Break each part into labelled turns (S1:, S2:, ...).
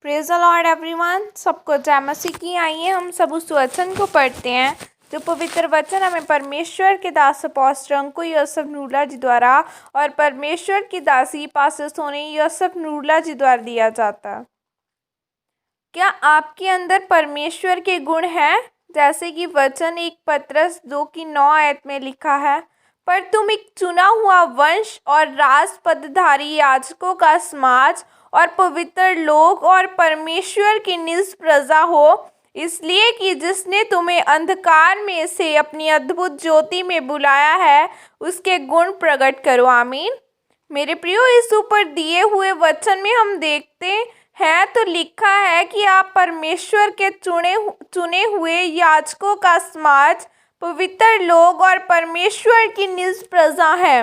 S1: Praise the Lord everyone. सबको जय मसीह की। आइए हम सब उस वचन को पढ़ते हैं जो पवित्र वचन हमें परमेश्वर के दास अपोस्टल अंकु यूसुफ नूरला जी द्वारा और परमेश्वर की दासी पास्टर सोनी यूसुफ नूरला जी द्वारा दिया जाता है। क्या आपके अंदर परमेश्वर के गुण हैं? जैसे कि वचन 1 पतरस 2:9 में लिखा है, पर तुम एक चुना हुआ वंश और राज पदधारी याजकों का समाज और पवित्र लोग और परमेश्वर की निज प्रजा हो, इसलिए कि जिसने तुम्हें अंधकार में से अपनी अद्भुत ज्योति में बुलाया है, उसके गुण प्रकट करो। आमीन। मेरे प्रियो, इस ऊपर दिए हुए वचन में हम देखते हैं तो लिखा है कि आप परमेश्वर के चुने हुए याजकों का समाज, पवित्र लोग और परमेश्वर की निज प्रजा है।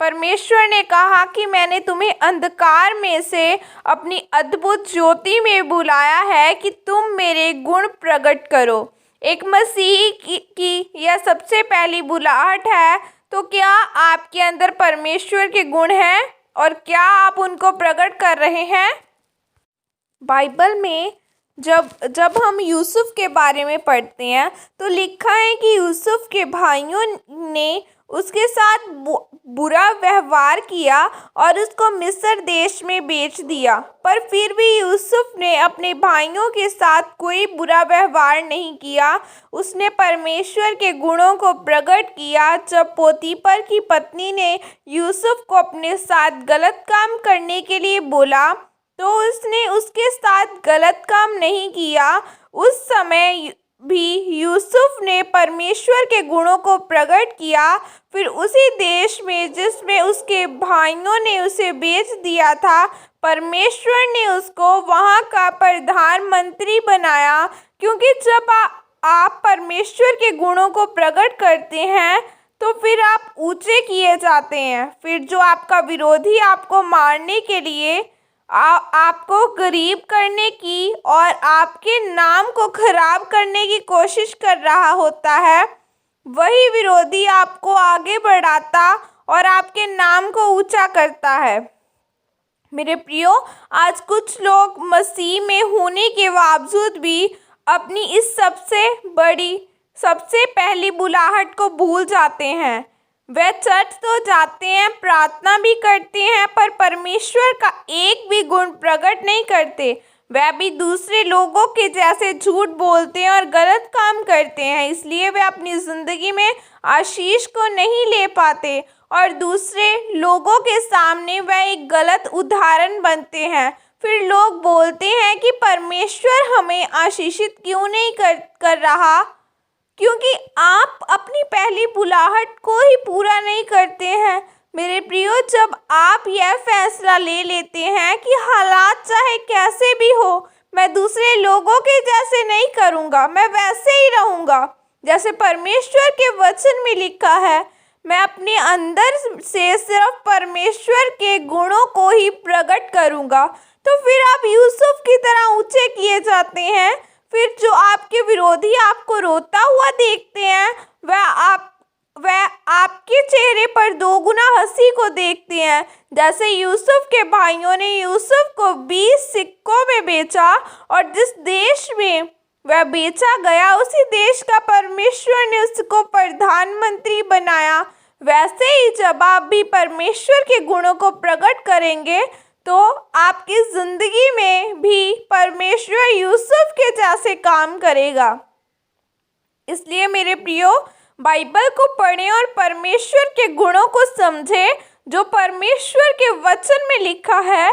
S1: परमेश्वर ने कहा कि मैंने तुम्हें अंधकार में से अपनी अद्भुत ज्योति में बुलाया है कि तुम मेरे गुण प्रकट करो। एक मसीही की यह सबसे पहली बुलाहट है। तो क्या आपके अंदर परमेश्वर के गुण हैं और क्या आप उनको प्रकट कर रहे हैं? बाइबल में जब हम यूसुफ के बारे में पढ़ते हैं तो लिखा है कि यूसुफ के भाइयों ने उसके साथ बुरा व्यवहार किया और उसको मिस्र देश में बेच दिया, पर फिर भी यूसुफ ने अपने भाइयों के साथ कोई बुरा व्यवहार नहीं किया। उसने परमेश्वर के गुणों को प्रकट किया। जब पोतीफर की पत्नी ने यूसुफ को अपने साथ गलत काम करने के लिए बोला तो उसने उसके साथ गलत काम नहीं किया। उस समय भी यूसुफ ने परमेश्वर के गुणों को प्रकट किया। फिर उसी देश में जिसमें उसके भाइयों ने उसे बेच दिया था, परमेश्वर ने उसको वहाँ का प्रधानमंत्री बनाया, क्योंकि जब आप परमेश्वर के गुणों को प्रकट करते हैं तो फिर आप ऊंचे किए जाते हैं। फिर जो आपका विरोधी आपको मारने के लिए आपको गरीब करने की और आपके नाम को खराब करने की कोशिश कर रहा होता है, वही विरोधी आपको आगे बढ़ाता और आपके नाम को ऊंचा करता है। मेरे प्रियो, आज कुछ लोग मसीह में होने के बावजूद भी अपनी इस सबसे पहली बुलाहट को भूल जाते हैं। वे चर्च तो जाते हैं, प्रार्थना भी करते हैं, पर परमेश्वर का एक भी गुण प्रकट नहीं करते। वे भी दूसरे लोगों के जैसे झूठ बोलते हैं और गलत काम करते हैं, इसलिए वे अपनी ज़िंदगी में आशीष को नहीं ले पाते और दूसरे लोगों के सामने वे एक गलत उदाहरण बनते हैं। फिर लोग बोलते हैं कि परमेश्वर हमें आशीषित क्यों नहीं कर रहा, क्योंकि आप अपनी पहली बुलाहट को ही पूरा नहीं करते हैं। मेरे प्रियो, जब आप यह फैसला ले लेते हैं कि हालात चाहे कैसे भी हो, मैं दूसरे लोगों के जैसे नहीं करूँगा, मैं वैसे ही रहूँगा जैसे परमेश्वर के वचन में लिखा है, मैं अपने अंदर से सिर्फ परमेश्वर के गुणों को ही प्रकट करूँगा, तो फिर आप यूसुफ की तरह ऊंचे किए जाते हैं। फिर जो आपके विरोधी आपको रोता हुआ देखते हैं, वह आपके चेहरे पर दोगुना हंसी को देखते हैं। जैसे यूसुफ के भाइयों ने यूसुफ को 20 सिक्कों में बेचा और जिस देश में वह बेचा गया उसी देश का परमेश्वर ने उसको प्रधानमंत्री बनाया, वैसे ही जब आप भी परमेश्वर के गुणों को प्रकट करेंगे तो आपकी ज़िंदगी में भी परमेश्वर यूसुफ के जैसे काम करेगा। इसलिए मेरे प्रियो, बाइबल को पढ़ें और परमेश्वर के गुणों को समझें। जो परमेश्वर के वचन में लिखा है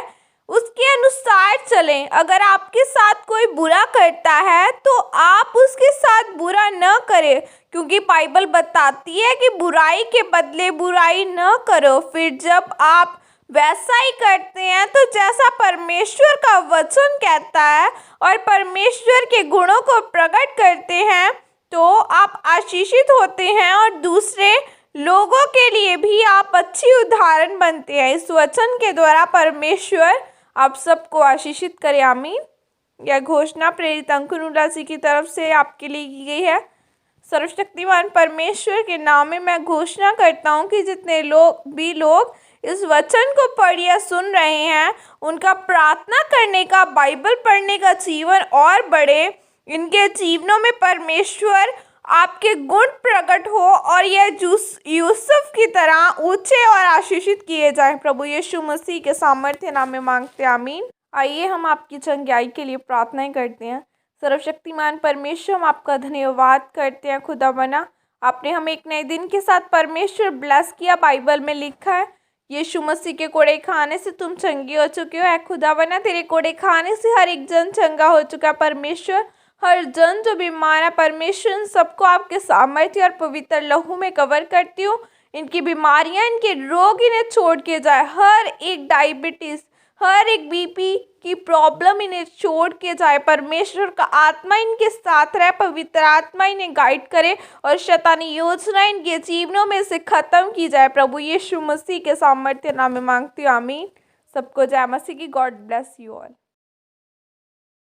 S1: उसके अनुसार चलें। अगर आपके साथ कोई बुरा करता है तो आप उसके साथ बुरा न करें, क्योंकि बाइबल बताती है कि बुराई के बदले बुराई न करो। फिर जब आप वैसा ही करते हैं तो जैसा परमेश्वर का वचन कहता है और परमेश्वर के गुणों को प्रकट करते हैं तो आप आशीषित होते हैं और दूसरे लोगों के लिए भी आप अच्छी उदाहरण बनते हैं। इस वचन के द्वारा परमेश्वर आप सबको आशीषित करे। आमीन। यह घोषणा प्रेरित अंकु नूरला जी की तरफ से आपके लिए की गई है। सर्वशक्तिमान परमेश्वर के नाम में मैं घोषणा करता हूँ कि जितने लोग इस वचन को पढ़ या सुन रहे हैं, उनका प्रार्थना करने का, बाइबल पढ़ने का जीवन और बढ़े। इनके जीवनों में परमेश्वर आपके गुण प्रकट हो और यह यूसुफ की तरह ऊंचे और आशीषित किए जाएं। प्रभु यीशु मसीह के सामर्थ्य नाम में मांगते हैं, आमीन। आइए हम आपकी चंगाई के लिए प्रार्थनाएं करते हैं। सर्वशक्तिमान परमेश्वर, हम आपका धन्यवाद करते हैं खुदा बना, आपने हमें एक नए दिन के साथ परमेश्वर ब्लेस किया। बाइबल में लिखा है यीशु मसीह के कोड़े खाने से तुम चंगे हो चुके हो। खुदा बना, तेरे कोड़े खाने से हर एक जन चंगा हो चुका है। परमेश्वर, हर जन जो बीमार है परमेश्वर, सबको आपके सामर्थ्य और पवित्र लहू में कवर करती हूँ। इनकी बीमारियां, इनके रोग इन्हें छोड़ के जाए। हर एक डायबिटीज़, हर एक बीपी की प्रॉब्लम इन्हें छोड़ के जाए। परमेश्वर का आत्मा इनके साथ रहे, पवित्र आत्मा इन्हें गाइड करे और शैतानी योजना इनके जीवनों में से खत्म की जाए। प्रभु यीशु मसीह के सामर्थ्य नाम में मांगती हूँ, आमीन। सबको जय मसीह की। God bless you all.